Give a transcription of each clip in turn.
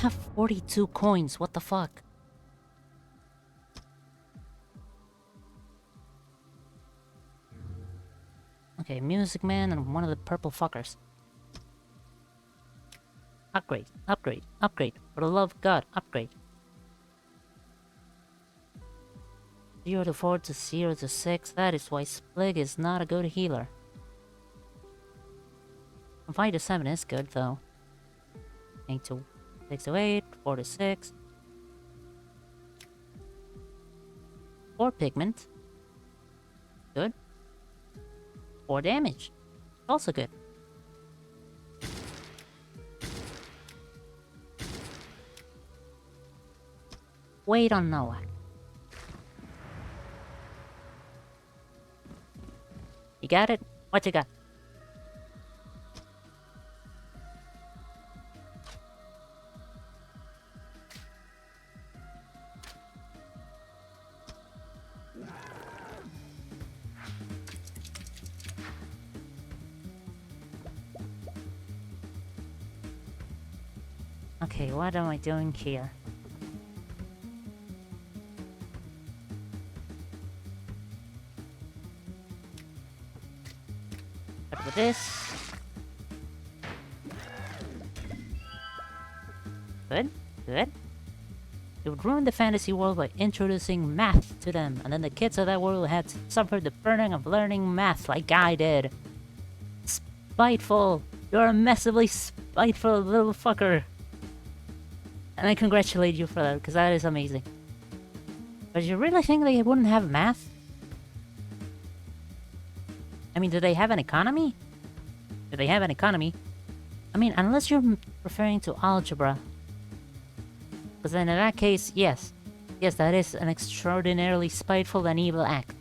have 42 coins. What the fuck? Okay, Music Man and one of the purple fuckers. Upgrade, upgrade, upgrade. For the love of God, upgrade. 0 to 4 to 0 to 6. That is why Splig is not a good healer. 5 to 7 is good though. 8 to 6 to 8, 4 to 6. 4 pigment. Good. 4 damage. Also good. Wait on Noah. You got it? What you got? Okay, what am I doing here? Start with this. Good, good. It would ruin the fantasy world by introducing math to them, and then the kids of that world had to suffer the burden of learning math like I did. Spiteful! You're a massively spiteful little fucker. And I congratulate you for that, because that is amazing. But you really think they wouldn't have math? I mean, do they have an economy? Do they have an economy? I mean, unless you're referring to algebra. Because then in that case, yes. Yes, that is an extraordinarily spiteful and evil act.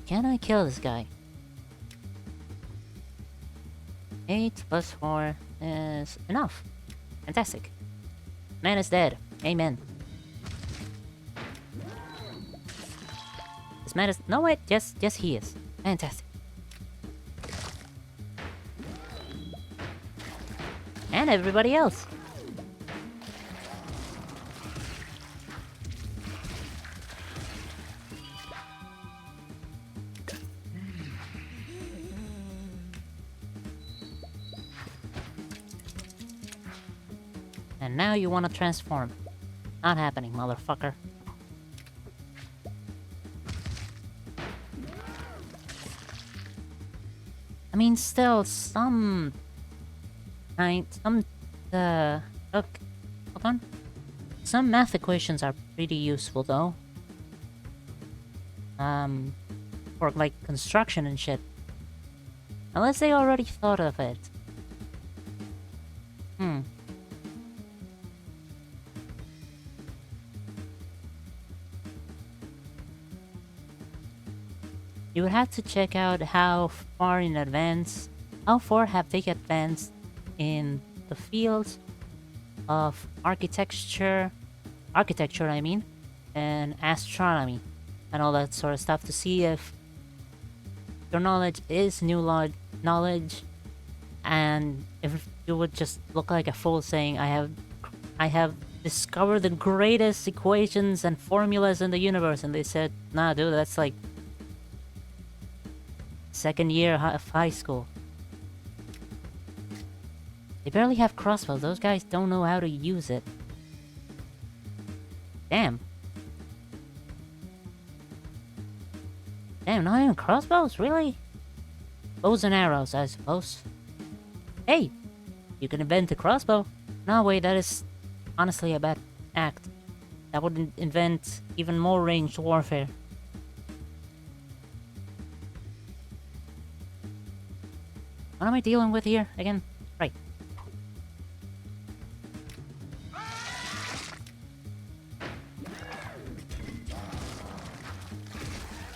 Can I kill this guy? 8 plus 4 is enough. Fantastic. Man is dead. Amen. This man is... No, wait. Yes, he is. Fantastic. And everybody else. And now you want to transform. Not happening, motherfucker. I mean, still, look, hold on. Some math equations are pretty useful, though. For, like, construction and shit. Unless they already thought of it. You would have to check out how far have they advanced in the fields of architecture I mean, and astronomy, and all that sort of stuff to see if your knowledge is new knowledge, and if you would just look like a fool saying, I have discovered the greatest equations and formulas in the universe, and they said, nah dude, that's like second year of high school. They barely have crossbows. Those guys don't know how to use it. Damn. Damn, not even crossbows? Really? Bows and arrows, I suppose. Hey! You can invent a crossbow. No, wait, that is honestly a bad act. That would invent even more ranged warfare. What am I dealing with here again? Right.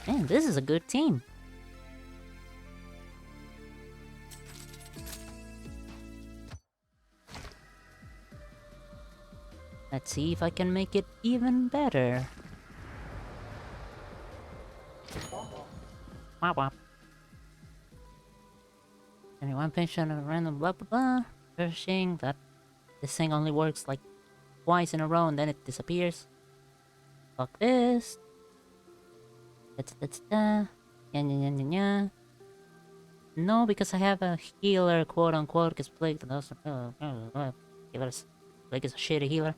Man, this is a good team. Let's see if I can make it even better. Wah wah. Only one patient at a random blah blah blah. Searching that this thing only works like twice in a row and then it disappears. Fuck this. Da. Yeah. No, because I have a healer, quote unquote, because Splig doesn't. Healers. Splig is a shitty healer.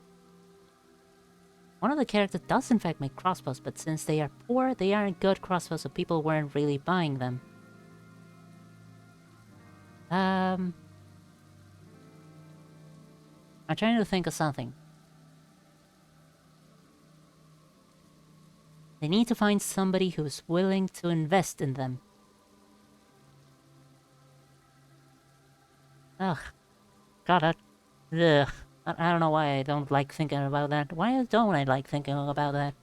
One of the characters does in fact make crossbows, but since they are poor, they aren't good crossbows, so people weren't really buying them. I'm trying to think of something. They need to find somebody who's willing to invest in them. Ugh. God, ugh. I don't know why I don't like thinking about that. Why don't I like thinking about that?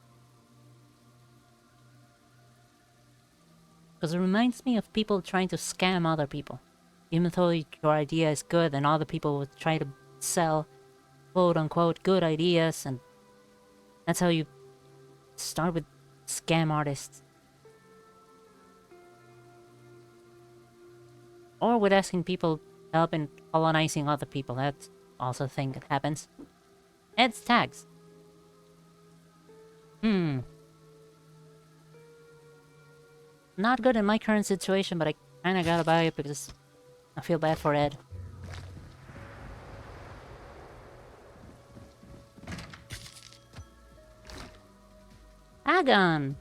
Because it reminds me of people trying to scam other people. Even though your idea is good and other people would try to sell quote-unquote good ideas, and that's how you start with scam artists. Or with asking people help in colonizing other people. That's also a thing that happens. Ed's tags. Not good in my current situation, but I kinda gotta buy it because I feel bad for Ed. Agon!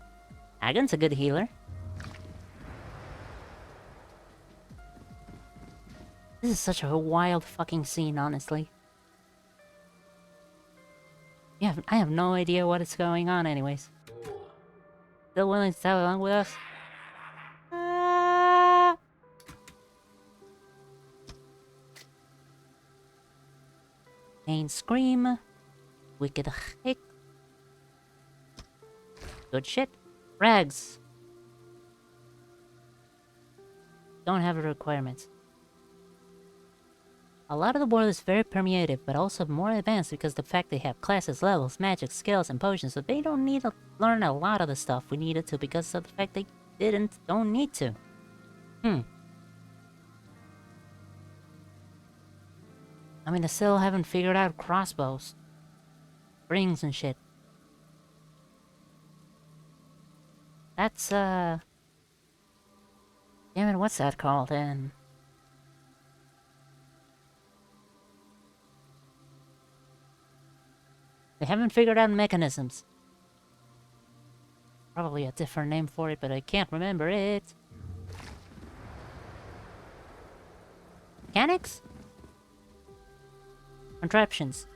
Agon's a good healer. This is such a wild fucking scene, honestly. Yeah, I have no idea what is going on anyways. Still willing to tag along with us? Pain Scream. Wicked Hick. Good shit. Rags. Don't have the requirements. A lot of the world is very permeative, but also more advanced because the fact they have classes, levels, magic, skills, and potions, so they don't need to learn a lot of the stuff we needed to because of the fact they don't need to. I mean, I still haven't figured out crossbows. Rings and shit. That's, damn it, what's that called then? They haven't figured out mechanisms. Probably a different name for it, but I can't remember it. Mechanics? Contraptions.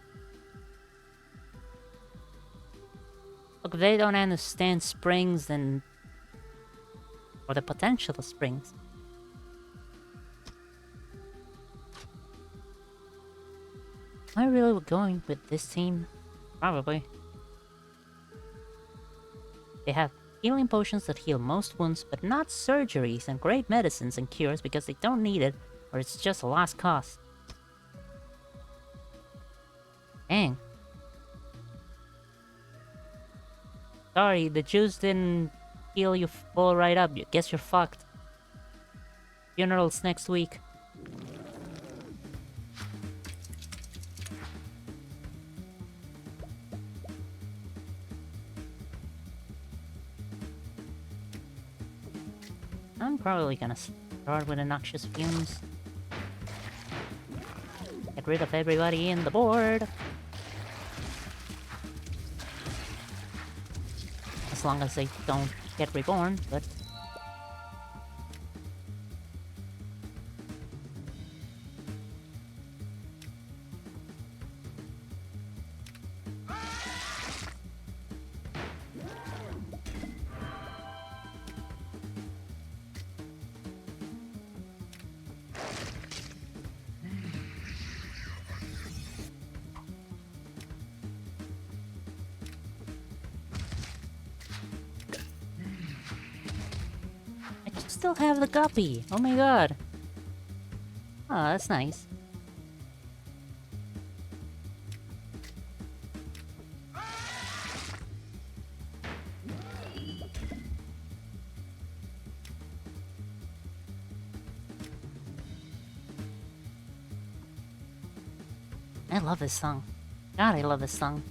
Look, if they don't understand springs, then... or the potential of springs. Am I really going with this team? Probably. They have healing potions that heal most wounds, but not surgeries, and great medicines and cures because they don't need it, or it's just a lost cause. Dang. Sorry, the juice didn't heal you full right up. Guess you're fucked. Funeral's next week. I'm probably gonna start with the noxious fumes. Get rid of everybody in the board. As long as they don't get reborn, but... I still have the guppy! Oh my god! Oh, that's nice. love this song. God, I love this song.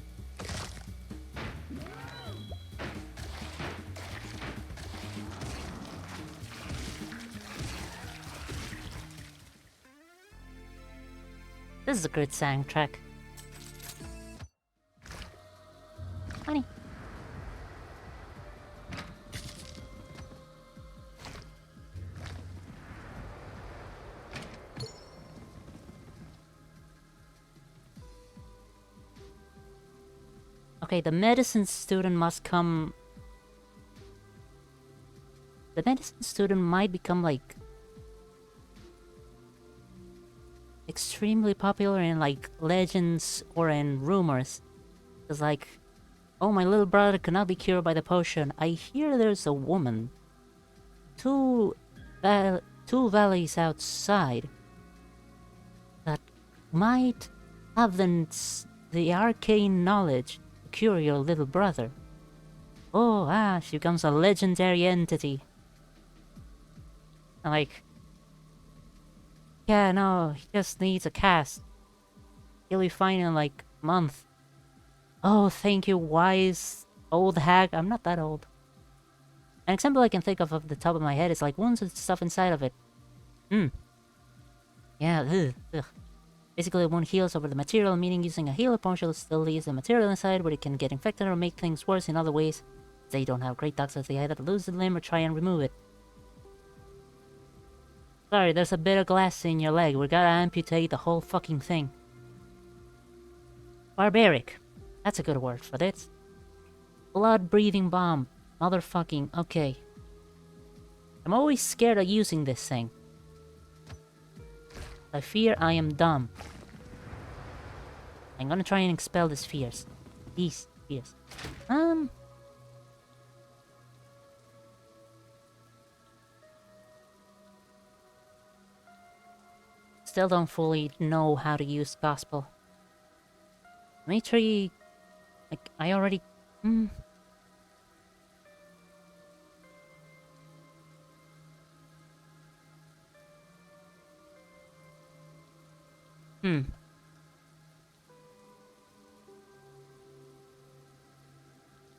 This is a good soundtrack. Honey. Okay, the medicine student must come... The medicine student might become, like... extremely popular in, like, legends or in rumors. It's like... Oh, my little brother cannot be cured by the potion. I hear there's a woman. Two valleys outside. That might have the arcane knowledge to cure your little brother. Oh, she becomes a legendary entity. I'm like... Yeah, no, he just needs a cast. He'll be fine in like a month. Oh, thank you, wise old hag. I'm not that old. An example I can think of the top of my head is like wounds and stuff inside of it. Yeah, ugh. Basically, a wound heals over the material, meaning using a healer potion still leaves the material inside, but it can get infected or make things worse in other ways. They don't have great doctors, they either lose the limb or try and remove it. Sorry, there's a bit of glass in your leg. We gotta amputate the whole fucking thing. Barbaric. That's a good word for this. Blood-breathing bomb. Motherfucking... Okay. I'm always scared of using this thing. I fear I am dumb. I'm gonna try and expel these fears. These fears. Still don't fully know how to use gospel. Dimitri... Like, I already...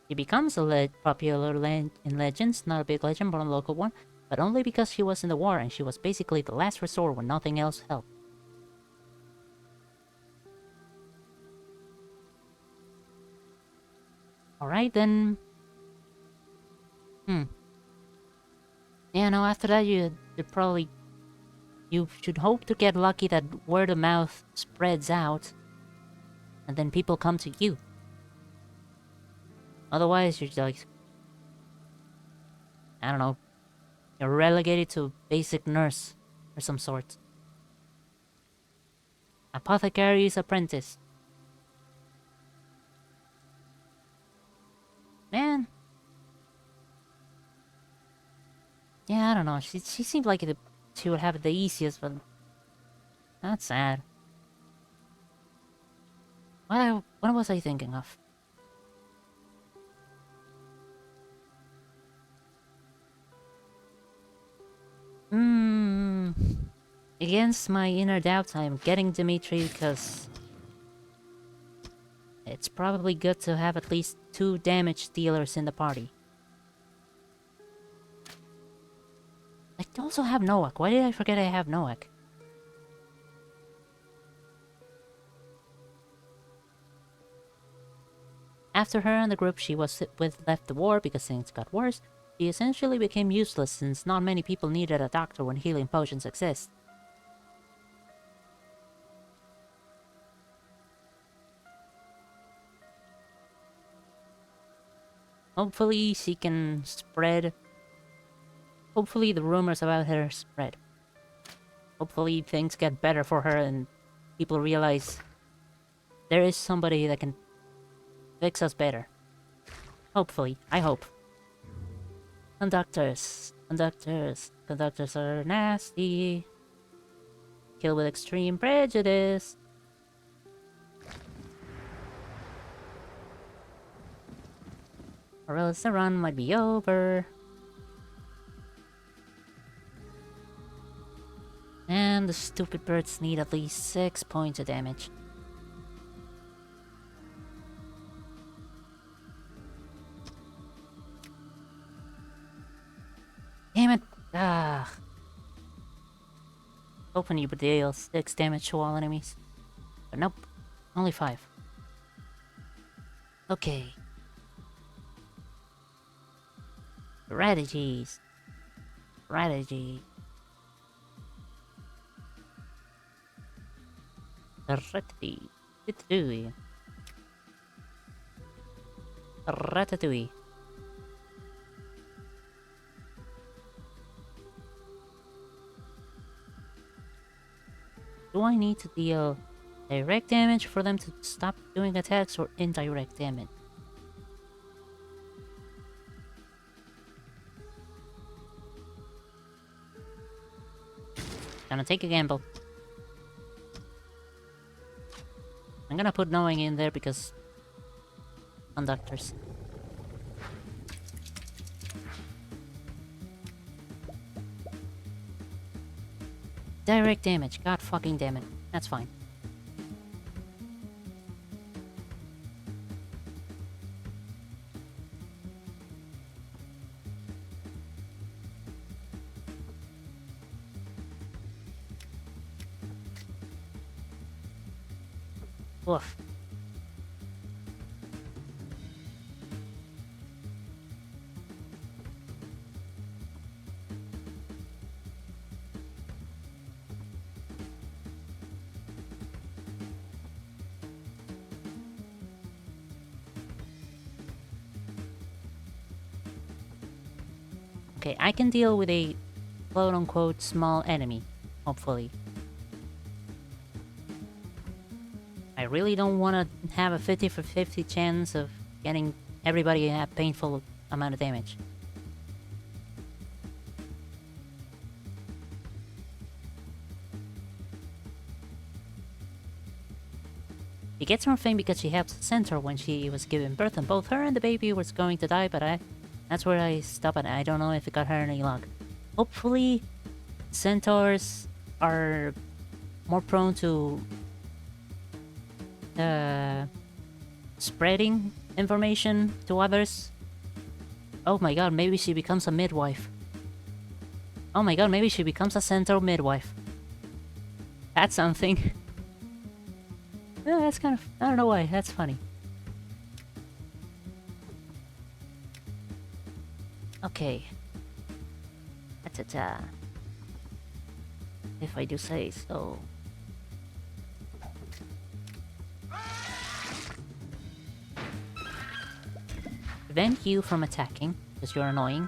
He becomes popular in legends, not a big legend, but a local one, but only because she was in the war and she was basically the last resort when nothing else helped. Alright then. Yeah, no, after that you should hope to get lucky that word of mouth spreads out. And then people come to you. Otherwise, you're like... I don't know. You're relegated to basic nurse or some sort. Apothecary's apprentice. Man. Yeah, I don't know. She seemed like she would have it the easiest, but... That's sad. What was I thinking of? Against my inner doubts, I am getting Dimitri because... It's probably good to have at least 2 damage dealers in the party. I also have Noak. Why did I forget I have Noak? After her and the group she was with left the war because things got worse, she essentially became useless since not many people needed a doctor when healing potions exist. Hopefully she can spread... Hopefully the rumors about her spread. Hopefully things get better for her and people realize there is somebody that can fix us better. Hopefully. I hope. Conductors. Conductors are nasty. Kill with extreme prejudice. Or else the run might be over. And the stupid birds need at least 6 points of damage. Ah. Hoping you would deal 6 damage to all enemies. But nope. Only 5. Okay. Strategies. Strategy. Ratatouille. Ratatouille. Ratatouille. Do I need to deal direct damage for them to stop doing attacks or indirect damage? Gonna take a gamble. I'm gonna put knowing in there because conductors. Direct damage. God fucking damn it. That's fine. Woof. Okay, I can deal with a quote-unquote small enemy, hopefully. I really don't want to have a 50 for 50 chance of getting everybody a painful amount of damage. She gets more fame because she helped the centaur when she was giving birth, and both her and the baby was going to die, but that's where I stop at. I don't know if it got her any luck. Hopefully, centaurs are more prone to spreading information to others. Oh my god, maybe she becomes a midwife. Oh my god, maybe she becomes a centaur midwife. That's something. Yeah, that's kind of... I don't know why, that's funny. Okay. Ta-ta-ta. If I do say so. Prevent you from attacking, because you're annoying.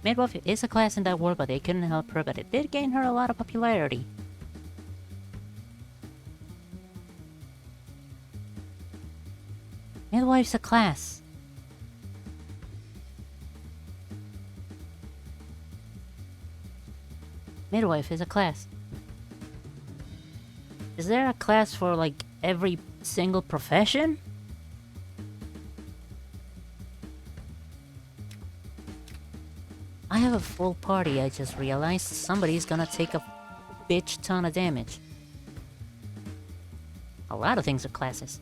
Midwife is a class in that world, but they couldn't help her, but it did gain her a lot of popularity. Midwife's a class. Midwife is a class. Is there a class for, like, every single profession? I have a full party, I just realized. Somebody's gonna take a bitch ton of damage. A lot of things are classes.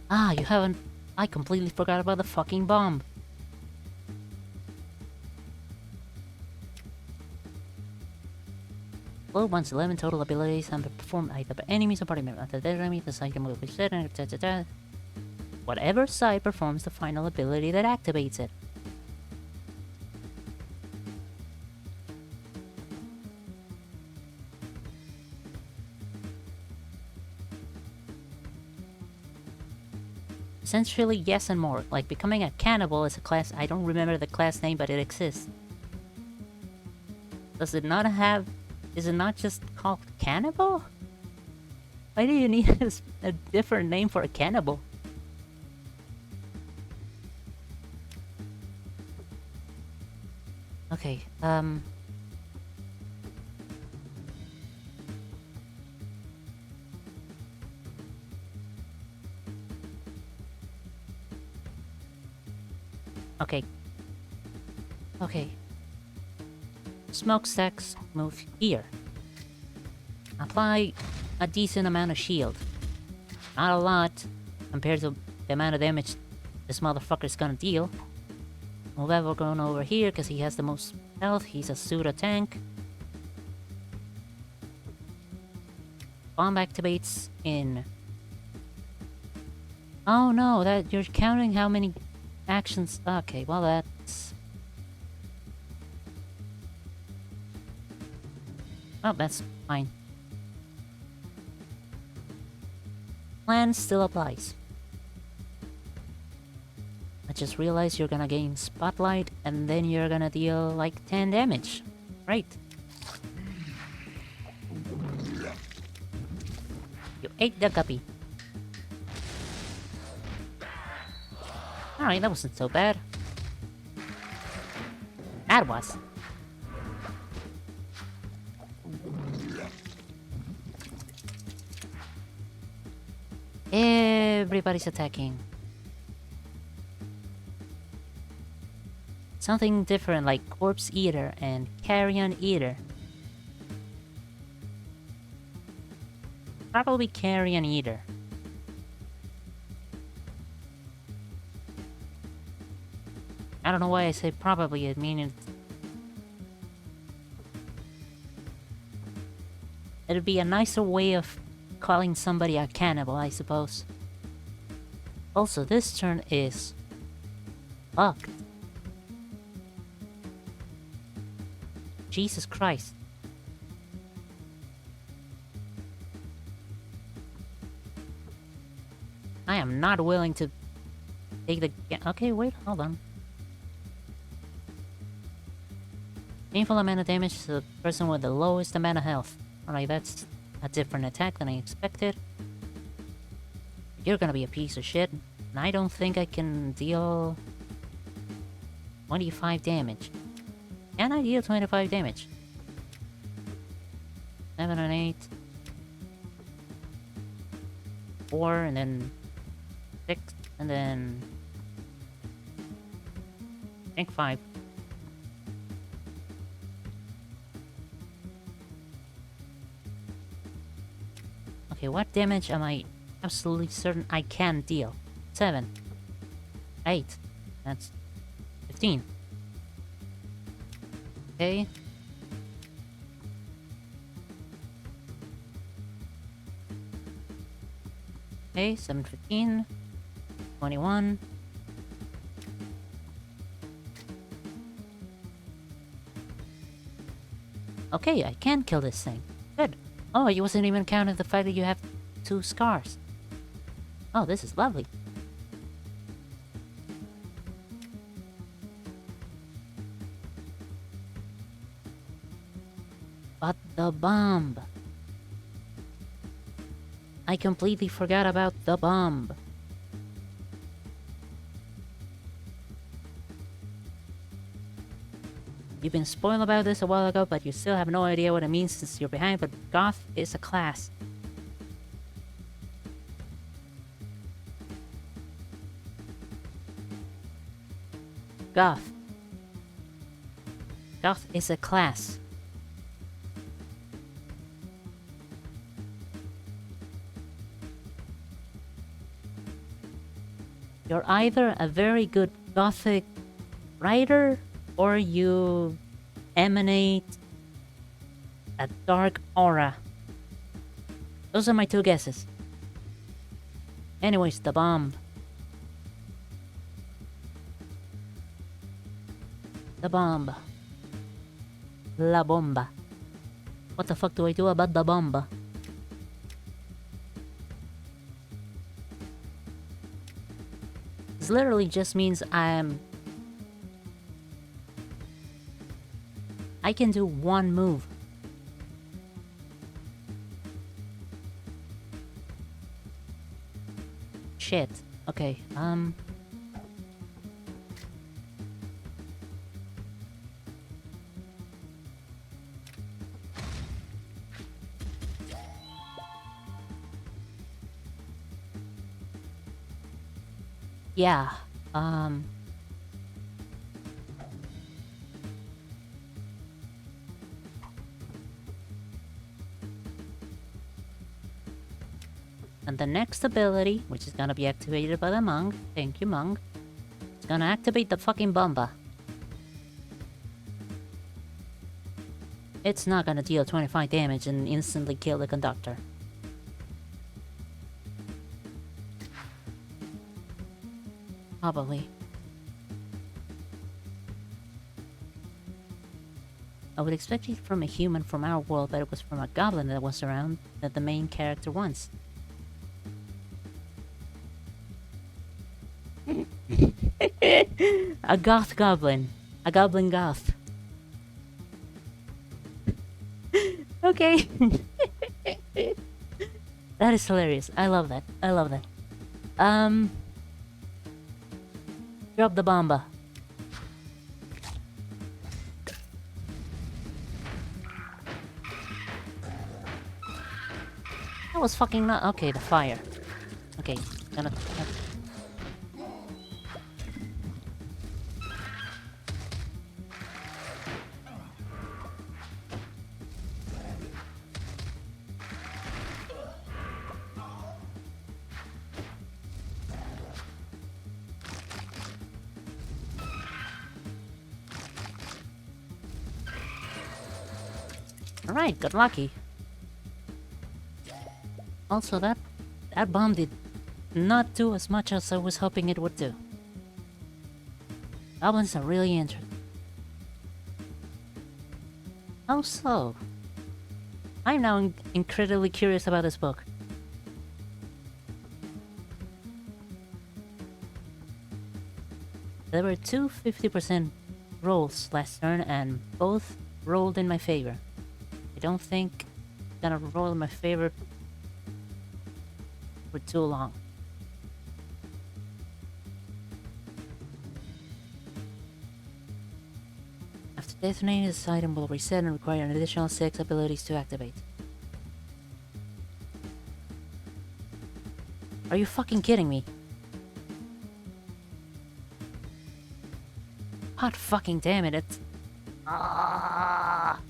Ah, you haven't... I completely forgot about the fucking bomb. Blow once 11 total abilities and perform either by enemies or party members. After the enemy, the side can move which set and whatever side performs the final ability that activates it. Essentially, yes and more. Like, becoming a cannibal is a class. I don't remember the class name, but it exists. Does it not have... Is it not just called cannibal? Why do you need a different name for a cannibal? Okay, okay. Okay. SmokeStacks move here. Apply a decent amount of shield. Not a lot compared to the amount of damage this motherfucker's gonna deal. Kleiver going over here because he has the most health. He's a pseudo tank. Bomb activates in. Oh no, that you're counting how many actions. Okay, well that's. Well, that's fine. Plan still applies. I just realized you're gonna gain Spotlight and then you're gonna deal like 10 damage. Right. You ate the guppy. Alright, that wasn't so bad. That was. Everybody's attacking. Something different like Corpse Eater and Carrion Eater. Probably Carrion Eater. I don't know why I say probably, I mean it'd be a nicer way of calling somebody a cannibal, I suppose. Also, this turn is fucked. Jesus Christ. I am not willing to take the... Okay, wait, hold on. Painful amount of damage to the person with the lowest amount of health. Alright, that's a different attack than I expected. You're gonna be a piece of shit, and I don't think I can deal 25 damage. Can I deal 25 damage? 7 and 8. 4 and then 6 and then I think 5. Okay, what damage am I absolutely certain I can deal? 7. 8. That's 15. Okay. Okay, 7, 15. 21. Okay, I can kill this thing. Good. Oh, you wasn't even counting the fact that you have 2 scars. Oh, this is lovely. But the bomb. I completely forgot about the bomb. You've been spoiled about this a while ago, but you still have no idea what it means since you're behind, but Goth is a class. Goth. Goth is a class. You're either a very good Gothic writer, or you emanate a dark aura. Those are my 2 guesses. Anyways, the bomb. The bomb. La bomba. What the fuck do I do about the bomba? This literally just means I can do 1 move. Shit. Okay, Yeah. Um. And the next ability, which is gonna be activated by the monk, thank you, monk, it's gonna activate the fucking bomba. It's not gonna deal 25 damage and instantly kill the conductor. Probably. I would expect it from a human from our world, but it was from a goblin that was around that the main character wants. A goth goblin. A goblin goth. Okay. That is hilarious. I love that. I love that. Drop the bomba. That was fucking not okay. The fire. Okay, gonna. Alright, got lucky. Also, that bomb did not do as much as I was hoping it would do. Goblins are really interesting. How so? I'm now incredibly curious about this book. There were two 50% rolls last turn and both rolled in my favor. I don't think I'm gonna roll in my favor for too long. After detonating, this item will reset and require an additional 6 abilities to activate. Are you fucking kidding me? God fucking damn it, it's... Ah!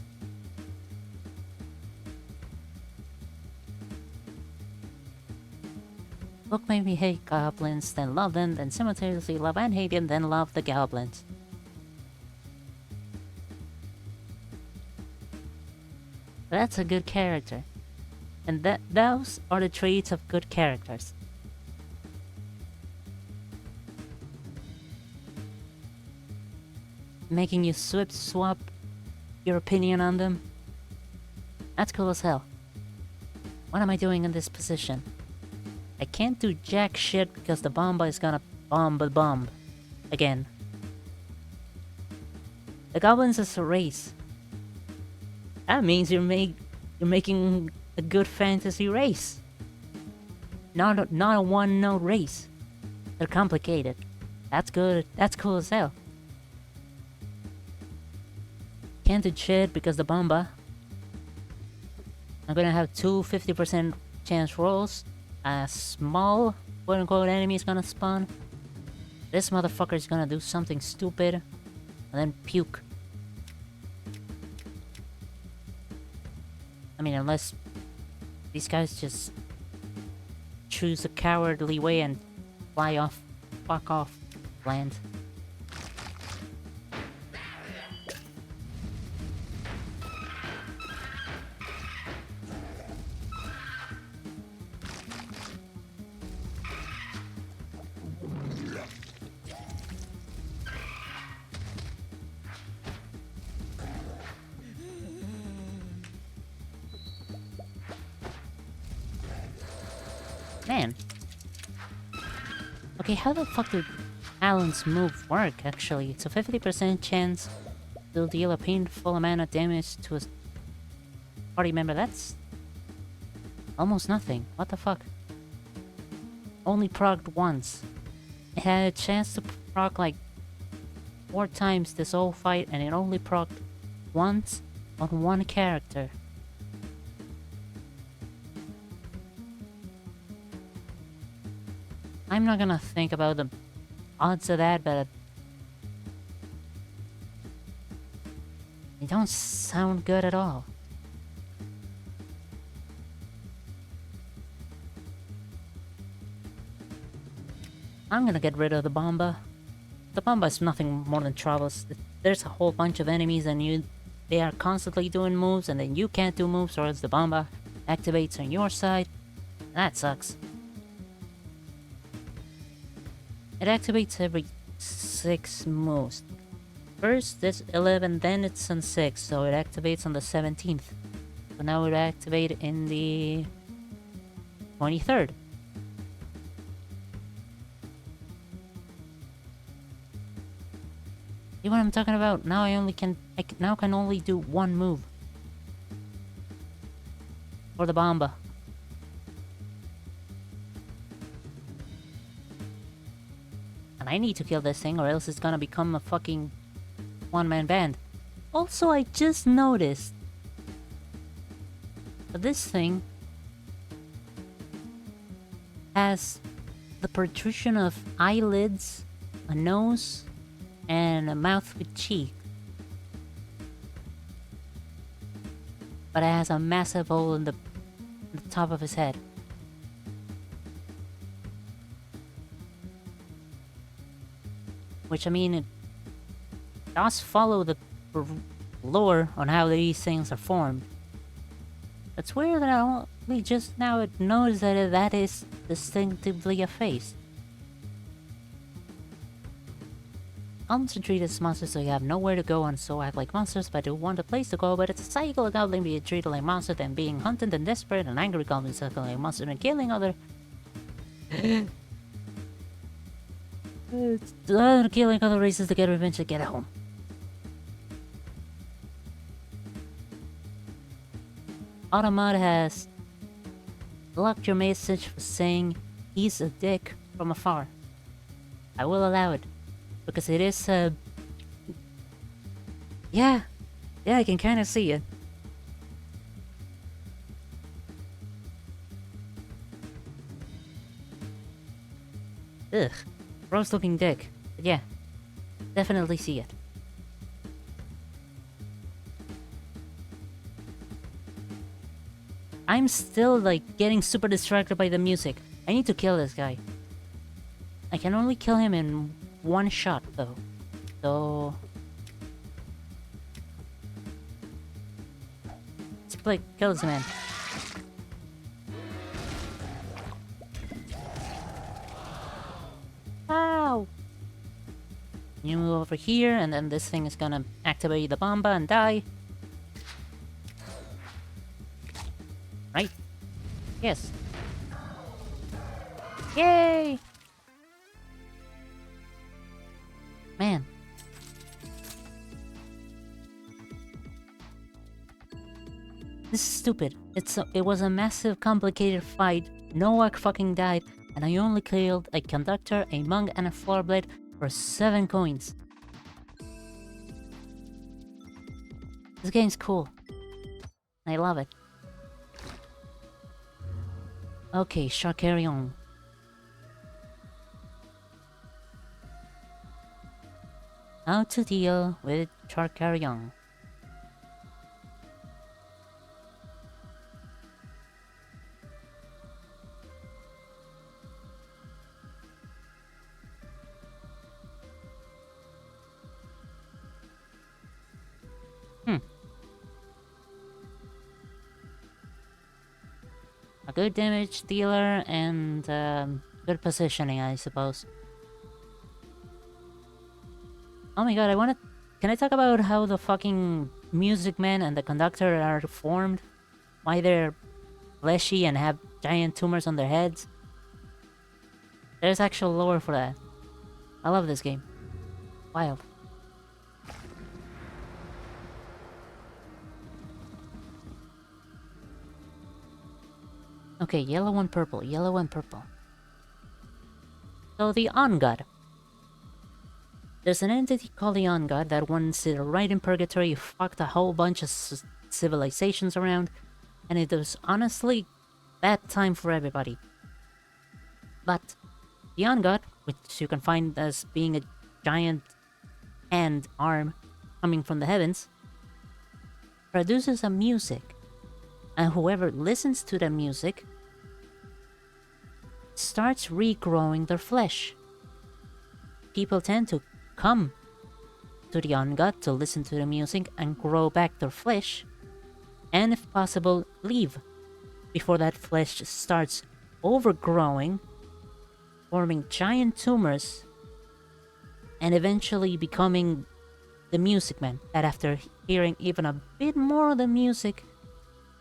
Book made me hate goblins, then love them, then simultaneously love and hate them, then love the goblins. That's a good character. And those are the traits of good characters. Making you swap your opinion on them. That's cool as hell. What am I doing in this position? I can't do jack shit because the bomba is gonna bomb the bomb. Again. The goblins is a race. That means you're making a good fantasy race. Not a one-note race. They're complicated. That's good. That's cool as hell. Can't do shit because the bomba. I'm gonna have two 50% chance rolls. A small quote-unquote enemy is gonna spawn. This motherfucker is gonna do something stupid. And then puke. I mean, unless these guys just choose a cowardly way and fuck off, land. Man. Okay, how the fuck did Alan's move work, actually? It's a 50% chance to deal a painful amount of damage to a party member. That's almost nothing. What the fuck? Only procced once. It had a chance to proc like 4 times this whole fight, and it only procced once on one character. I'm not gonna think about the odds of that, but they don't sound good at all. I'm gonna get rid of the Bomba. The Bomba is nothing more than troubles. There's a whole bunch of enemies and they are constantly doing moves, and then you can't do moves or else the Bomba activates on your side. That sucks. It activates every 6 moves. First it's 11, then it's on 6, so it activates on the 17th. So now it activates in the 23rd. See what I'm talking about? Now I can only do one move. For the Bomba. And I need to kill this thing or else it's gonna become a fucking one-man band. Also, I just noticed that this thing has the protrusion of eyelids, a nose, and a mouth with cheek. But it has a massive hole in the top of his head. Which, I mean, it does follow the lore on how these things are formed. It's weird that I only just now it knows that that is distinctively a face. Goblins are treated as monsters, so you have nowhere to go, and so act like monsters, but do want a place to go. But it's a cycle of goblin being treated like monsters, then being hunted and desperate, and angry goblins acting like monsters and killing other. Killing other races to get revenge to get home. Automod has blocked your message for saying he's a dick from afar. I will allow it. Because it is, yeah, I can kind of see it. Ugh, gross looking dick. But yeah, definitely see it. I'm still, like, getting super distracted by the music. I need to kill this guy. I can only kill him in one shot, though. So... Splig, kill this man. Ow! You move over here, and then this thing is gonna activate the Bomba and die. Right? Yes. Yay! Man. This is stupid. It was a massive, complicated fight. No one fucking died, and I only killed a conductor, a monk, and a floor blade for 7 coins. This game's cool. I love it. Okay, shall carry on. How to deal with Charkarion. A good damage dealer and good positioning, I suppose. Oh my god, can I talk about how the fucking Music Man and the Conductor are formed? Why they're fleshy and have giant tumors on their heads? There's actual lore for that. I love this game. Wild. Okay, yellow and purple, yellow and purple. So the On-God. There's an entity called the On-God that once right in purgatory fucked a whole bunch of civilizations around, and it was honestly bad time for everybody. But the On-God which you can find as being a giant hand arm coming from the heavens, produces a music, and whoever listens to the music starts regrowing their flesh. People tend to come to the ungod to listen to the music and grow back their flesh, and if possible, leave before that flesh starts overgrowing, forming giant tumors, and eventually becoming the Music Man, that after hearing even a bit more of the music,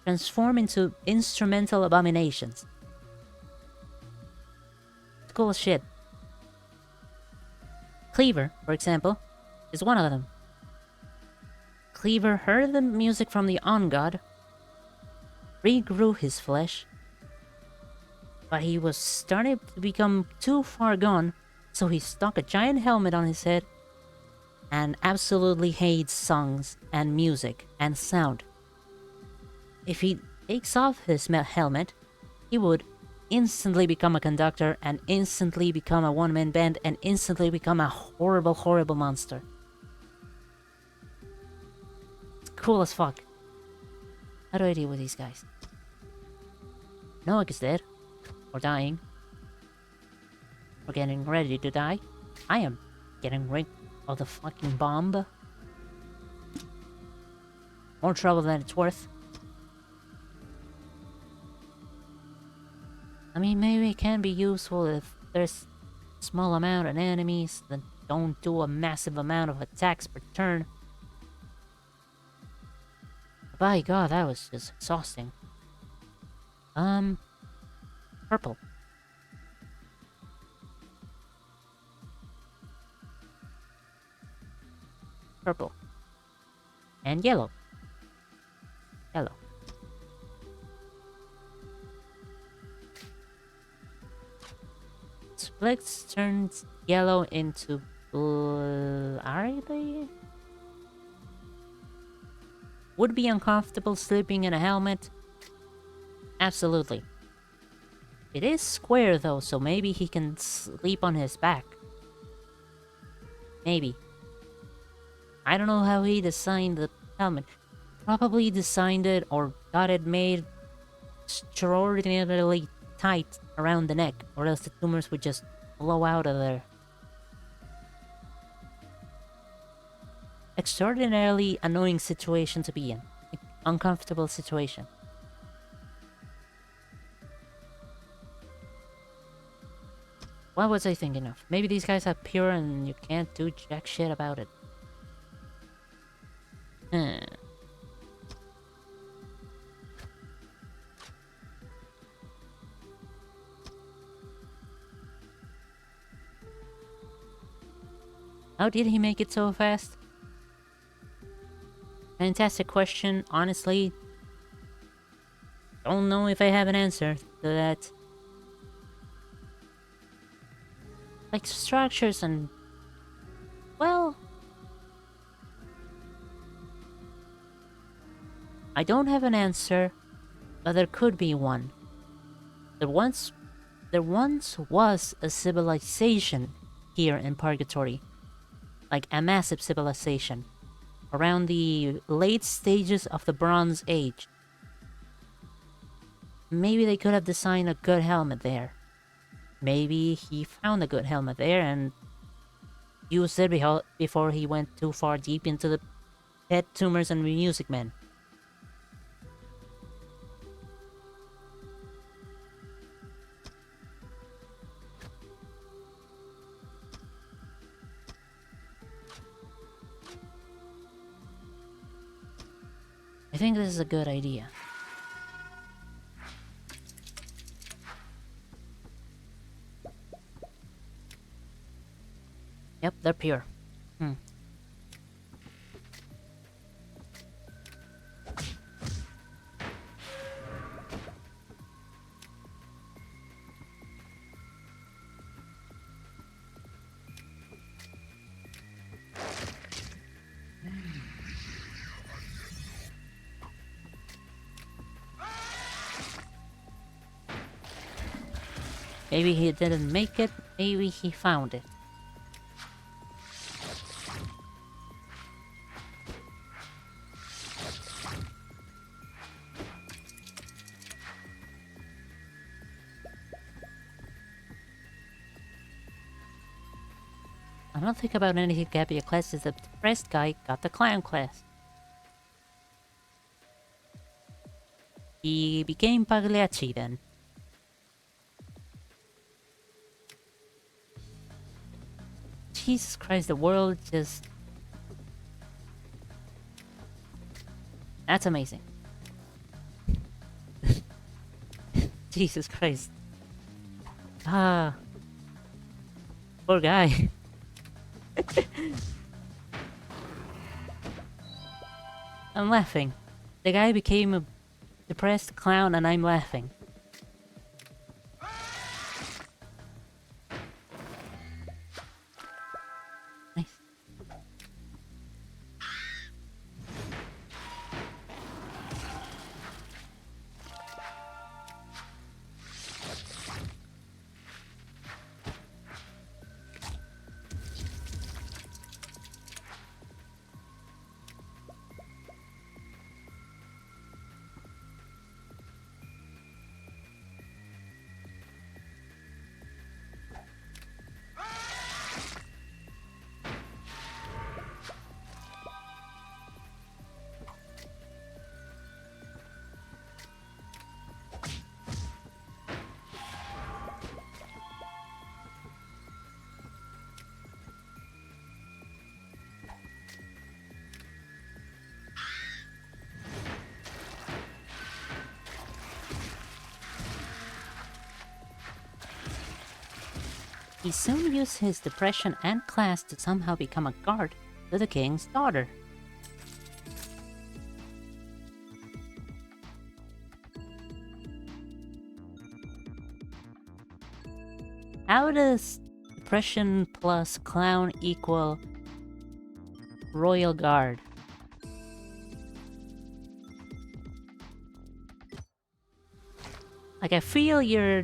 transform into instrumental abominations. It's cool as shit. Kleiver, for example, is one of them. Kleiver heard the music from the On-God, regrew his flesh, but he was starting to become too far gone, so he stuck a giant helmet on his head and absolutely hates songs and music and sound. If he takes off his helmet, he would instantly become a conductor and instantly become a one-man band and instantly become a horrible, horrible monster. It's cool as fuck. How do I deal with these guys? Noah is dead. Or dying. Or getting ready to die. I am getting rid of the fucking bomb. More trouble than it's worth. I mean, maybe it can be useful if there's a small amount of enemies that don't do a massive amount of attacks per turn. By God, that was just exhausting. Purple. Purple. And yellow. Yellow. Splig turns yellow into blue. Are they? Would be uncomfortable sleeping in a helmet? Absolutely. It is square though, so maybe he can sleep on his back. Maybe. I don't know how he designed the helmet. Probably designed it or got it made extraordinarily tight around the neck, or else the tumors would just blow out of there. Extraordinarily annoying situation to be in. Uncomfortable situation. What was I thinking of? Maybe these guys are pure and you can't do jack shit about it. How did he make it so fast? Fantastic question, honestly. Don't know if I have an answer to that. Like structures and... well... I don't have an answer, but there could be one. There once was a civilization here in Purgatory. Like a massive civilization. Around the late stages of the Bronze Age. Maybe they could have designed a good helmet there. Maybe he found a good helmet there and used it before he went too far deep into the head tumors and Music Man. I think this is a good idea. Yep, they're pure. Maybe he didn't make it, maybe he found it. I don't think about anything Gabby class is the depressed guy got the clown class. He became Pagliacci then. Jesus Christ, the world just... That's amazing. Jesus Christ. Ah. Poor guy. I'm laughing. The guy became a depressed clown and I'm laughing. Nice. He soon used his depression and class to somehow become a guard to the king's daughter. How does depression plus clown equal royal guard? Like, I feel you're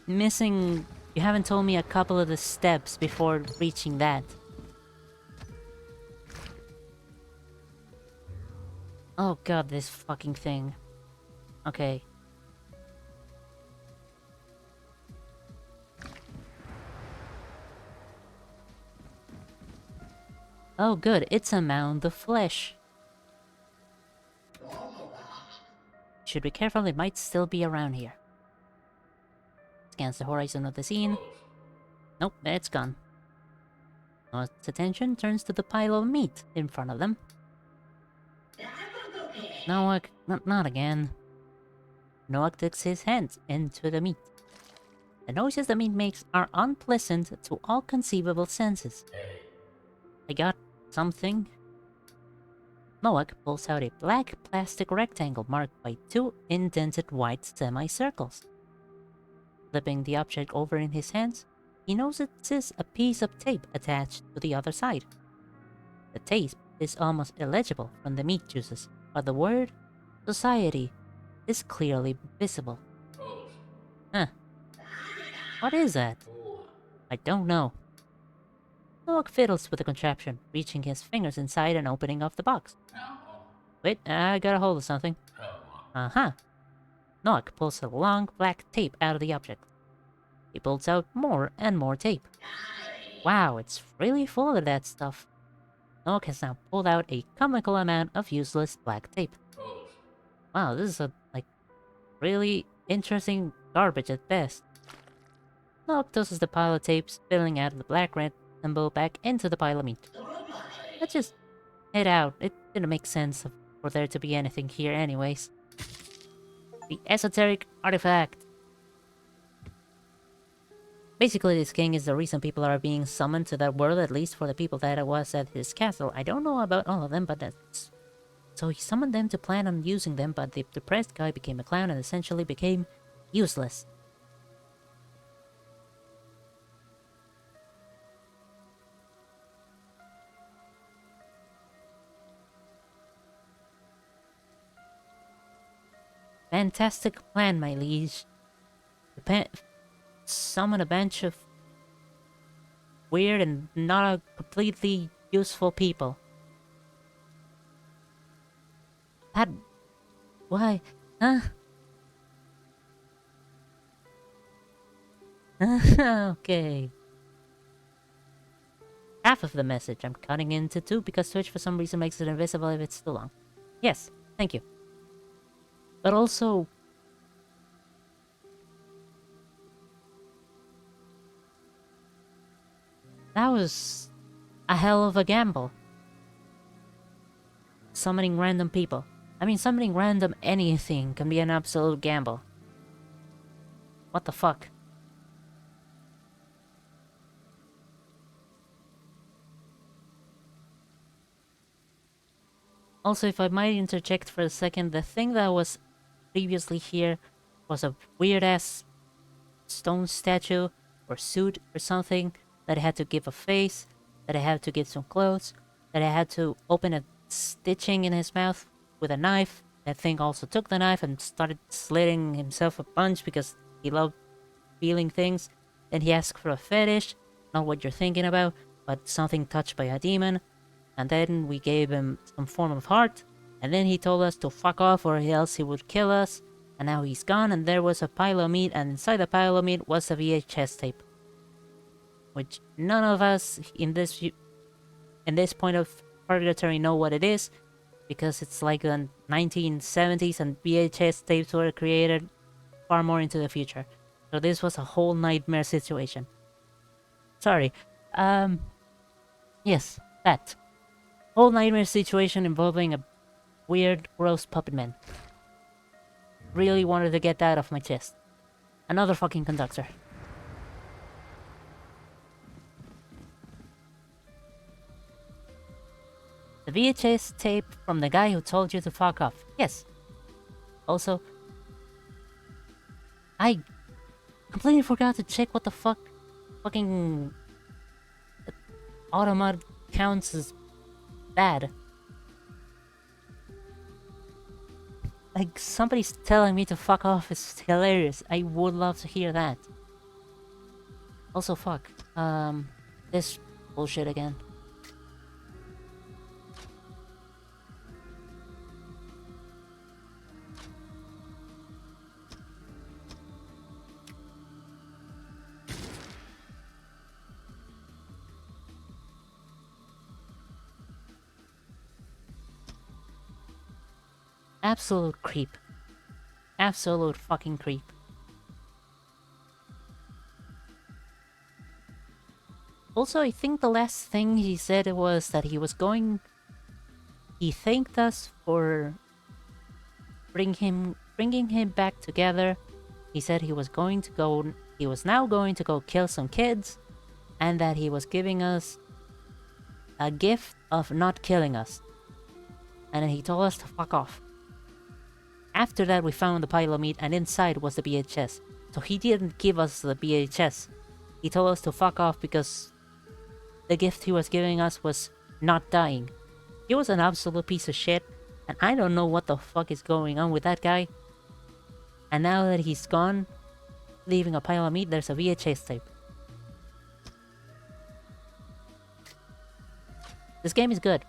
missing... You haven't told me a couple of the steps before reaching that. Oh god, this fucking thing. Okay. Oh good, it's a mound of flesh. Should be careful, it might still be around here. Scans the horizon of the scene. Nope, it's gone. Its attention turns to the pile of meat in front of them. Noak, not again. Noak digs his hands into the meat. The noises the meat makes are unpleasant to all conceivable senses. I got something. Noak pulls out a black plastic rectangle marked by two indented white semicircles. Flipping the object over in his hands, he notices a piece of tape attached to the other side. The tape is almost illegible from the meat juices, but the word society is clearly visible. Huh. What is that? I don't know. Noak fiddles with the contraption, reaching his fingers inside and opening up the box. Wait, I got a hold of something. Uh-huh. Noak pulls a long black tape out of the object. He pulls out more and more tape. Wow, it's really full of that stuff. Noak has now pulled out a comical amount of useless black tape. Wow, this is really interesting garbage at best. Noak tosses the pile of tape spilling out of the black rectangle back into the pile of meat. Let's just head out. It didn't make sense for there to be anything here anyways. The esoteric artifact. Basically, this king is the reason people are being summoned to that world, at least for the people that was at his castle. I don't know about all of them, but that's... So he summoned them to plan on using them, but the depressed guy became a clown and essentially became useless. Fantastic plan, my liege. summon a bunch of weird and not completely useful people. That... why? Huh? Okay. Half of the message I'm cutting into two because Twitch for some reason makes it invisible if it's too long. Yes, thank you. But also... that was a hell of a gamble. Summoning random people. I mean, summoning random anything can be an absolute gamble. What the fuck? Also, if I might interject for a second, the thing that was previously here was a weird-ass stone statue or suit or something that I had to give a face, that I had to give some clothes, that I had to open a stitching in his mouth with a knife. That thing also took the knife and started slitting himself a bunch because he loved feeling things. Then he asked for a fetish, not what you're thinking about, but something touched by a demon. And then we gave him some form of heart, and then he told us to fuck off or else he would kill us. And now he's gone, and there was a pile of meat, and inside the pile of meat was a VHS tape. Which none of us in this point of purgatory know what it is, because it's like the 1970s and VHS tapes were created far more into the future. So this was a whole nightmare situation. Sorry. Yes, that. Whole nightmare situation involving a weird, gross puppet man. Really wanted to get that off my chest. Another fucking conductor. The VHS tape from the guy who told you to fuck off. Yes. Also, I completely forgot to check what the fuck fucking automat counts as bad. Like, somebody's telling me to fuck off is hilarious. I would love to hear that. Also, fuck. This bullshit again. Absolute creep. Absolute fucking creep. Also, I think the last thing he said was that he was going... he thanked us for bringing him back together. He said he was going to go... he was now going to go kill some kids, and that he was giving us a gift of not killing us. And then he told us to fuck off. After that, we found the pile of meat, and inside was the VHS. So he didn't give us the VHS. He told us to fuck off because the gift he was giving us was not dying. He was an absolute piece of shit, and I don't know what the fuck is going on with that guy. And now that he's gone, leaving a pile of meat, there's a VHS tape. This game is good.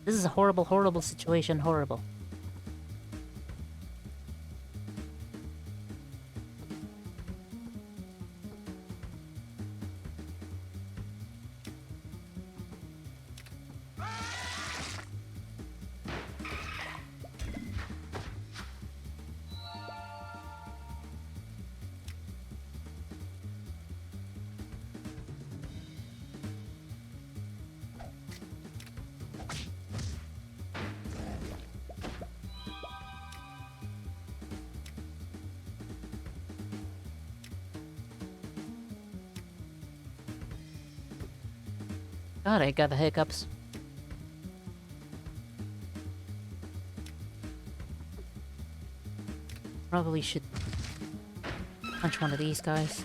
This is a horrible, horrible situation, horrible. God, I got the hiccups. Probably should punch one of these guys.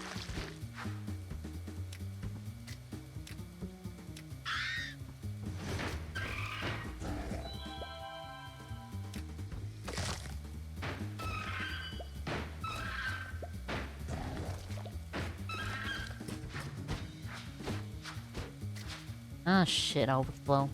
Ah, shit, overflow.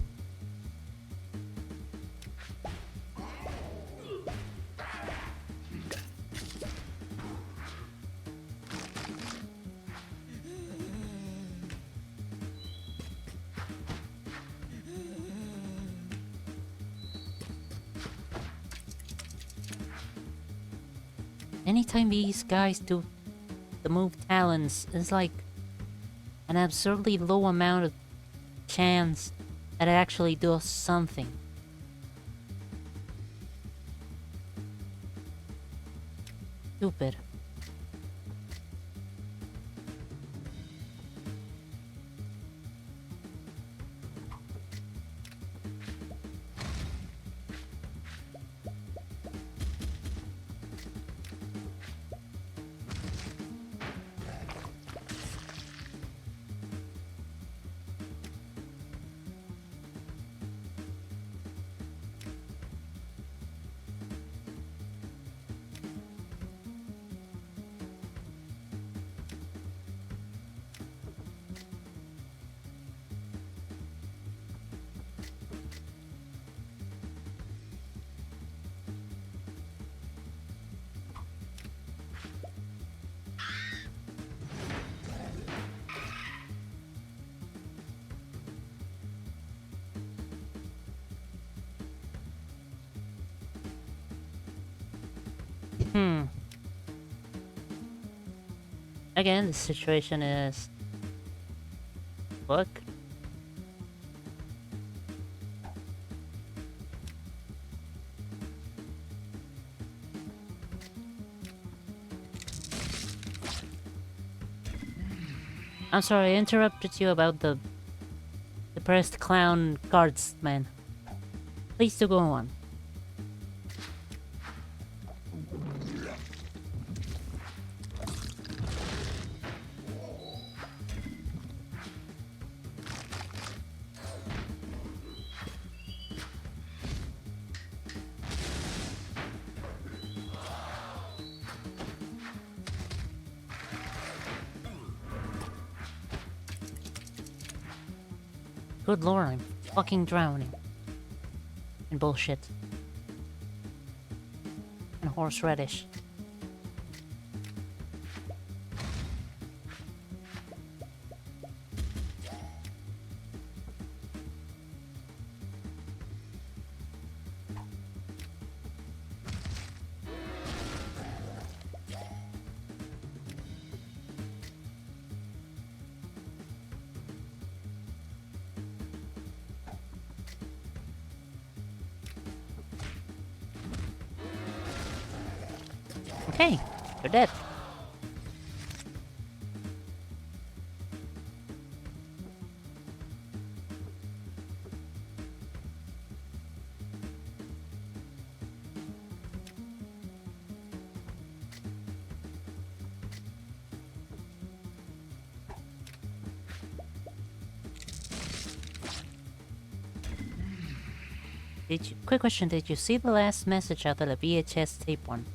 Anytime these guys do the move talents, it's like an absurdly low amount of chance that it actually does something. Stupid. Again, the situation is... Look. I'm sorry, I interrupted you about the depressed clown guardsman. Please do go on. Good lord, I'm fucking drowning. In bullshit. And horseradish. Okay, you're dead. Quick question, did you see the last message out of the VHS tape one?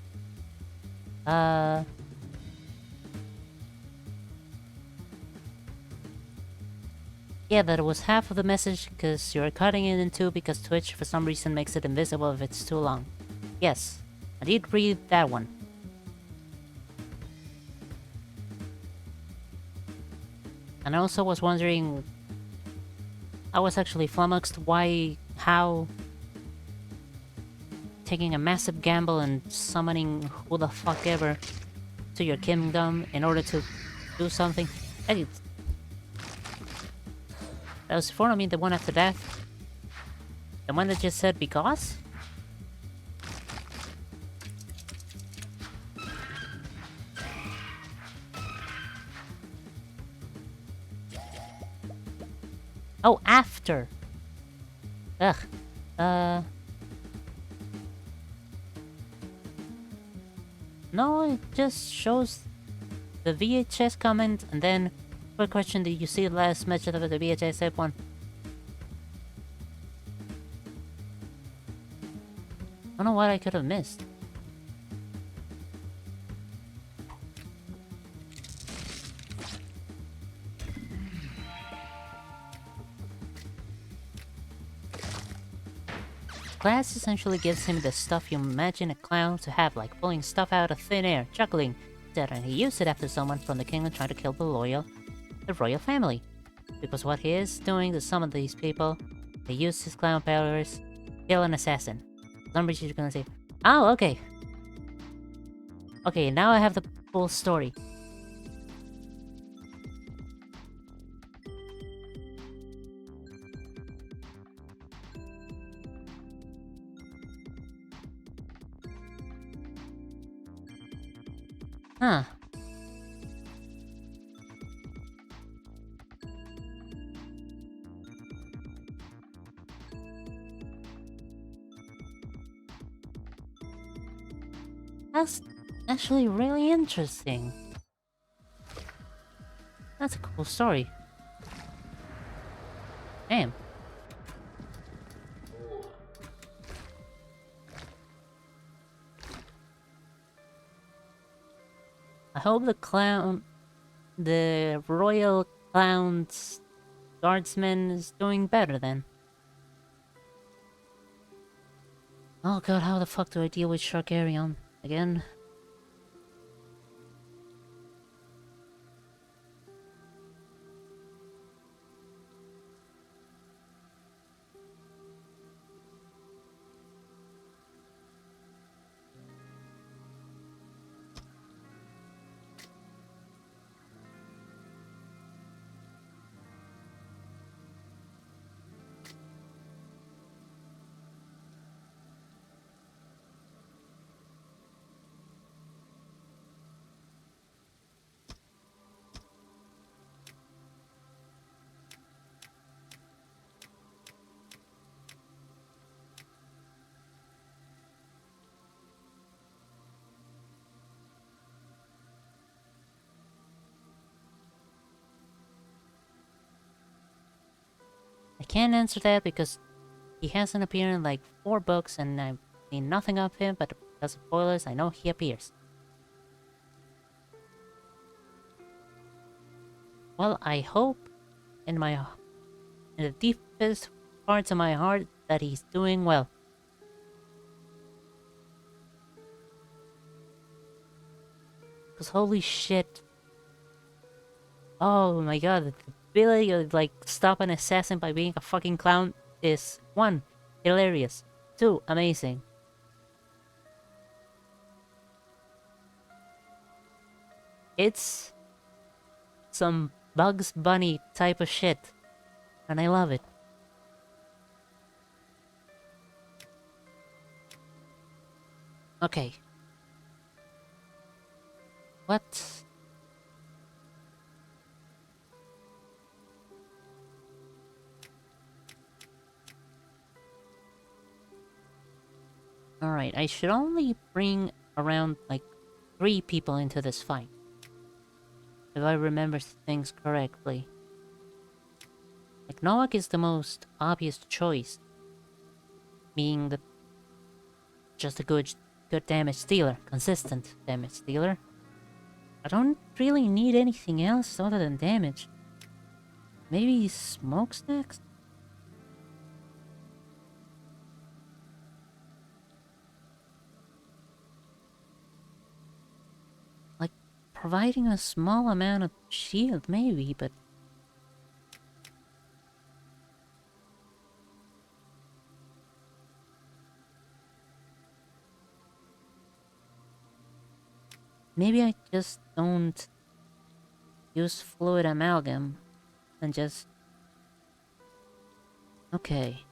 Yeah, that was half of the message because you're cutting it in two because Twitch for some reason makes it invisible if it's too long. Yes, I did read that one. And I also was wondering... I was actually flummoxed how... taking a massive gamble and summoning who the fuck ever to your kingdom in order to do something. That was for me, the one after that. The one that just said because? Oh, after. Ugh. No, it just shows the VHS comment and then quick question, did you see the last match of the VHS tape one? I don't know what I could have missed. class essentially gives him the stuff you imagine a clown to have, like pulling stuff out of thin air, juggling, etc. And he used it after someone from the kingdom tried to kill the royal family. Because what he is doing to some of these people, they use his clown powers, kill an assassin. Somebody's just gonna say, oh, okay. Okay, now I have the full story. Huh. That's actually really interesting. That's a cool story. Damn. I hope the royal clown's guardsman is doing better then. Oh god, how the fuck do I deal with Sharkarion again? I can't answer that because he hasn't appeared in like 4 books and I've seen nothing of him, but because of spoilers, I know he appears. Well, I hope in the deepest parts of my heart that he's doing well. Cause holy shit. Oh my god, the ability to like stop an assassin by being a fucking clown is 1, hilarious. 2, amazing. It's some Bugs Bunny type of shit. And I love it. Okay. What? Alright, I should only bring around like 3 people into this fight. If I remember things correctly. Like, Noak is the most obvious choice. Being the just a good damage dealer. Consistent damage dealer. I don't really need anything else other than damage. Maybe SmokeStacks? Like, providing a small amount of shield, maybe, but... Maybe I just don't use fluid amalgam and just... Okay.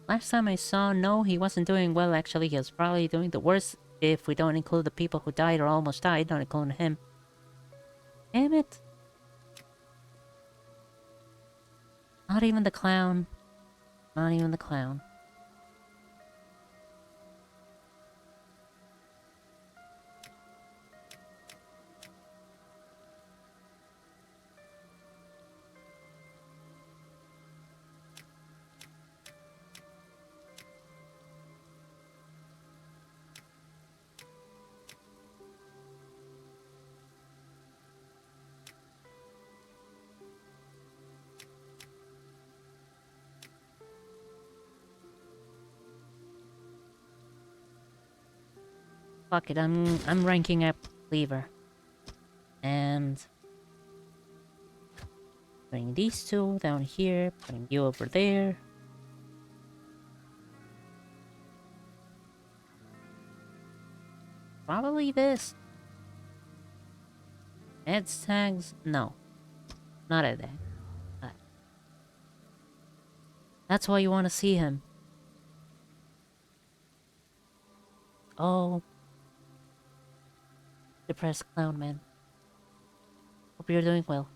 Last time I saw, no, he wasn't doing well actually. He was probably doing the worst if we don't include the people who died or almost died, not including him. Damn it. Not even the clown. Not even the clown. Fuck it, I'm ranking up Kleiver. And putting these two down here, putting you over there. Probably this. Add tags? No. Not at that. That's why you want to see him. Oh. Depressed clown man. Hope you're doing well.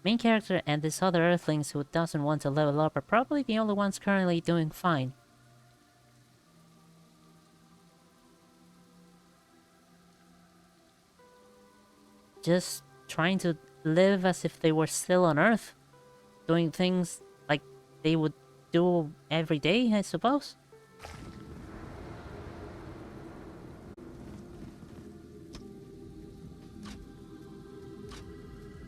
Main character and this other earthlings who doesn't want to level up are probably the only ones currently doing fine. Just trying to live as if they were still on Earth. Doing things like they would do every day, I suppose.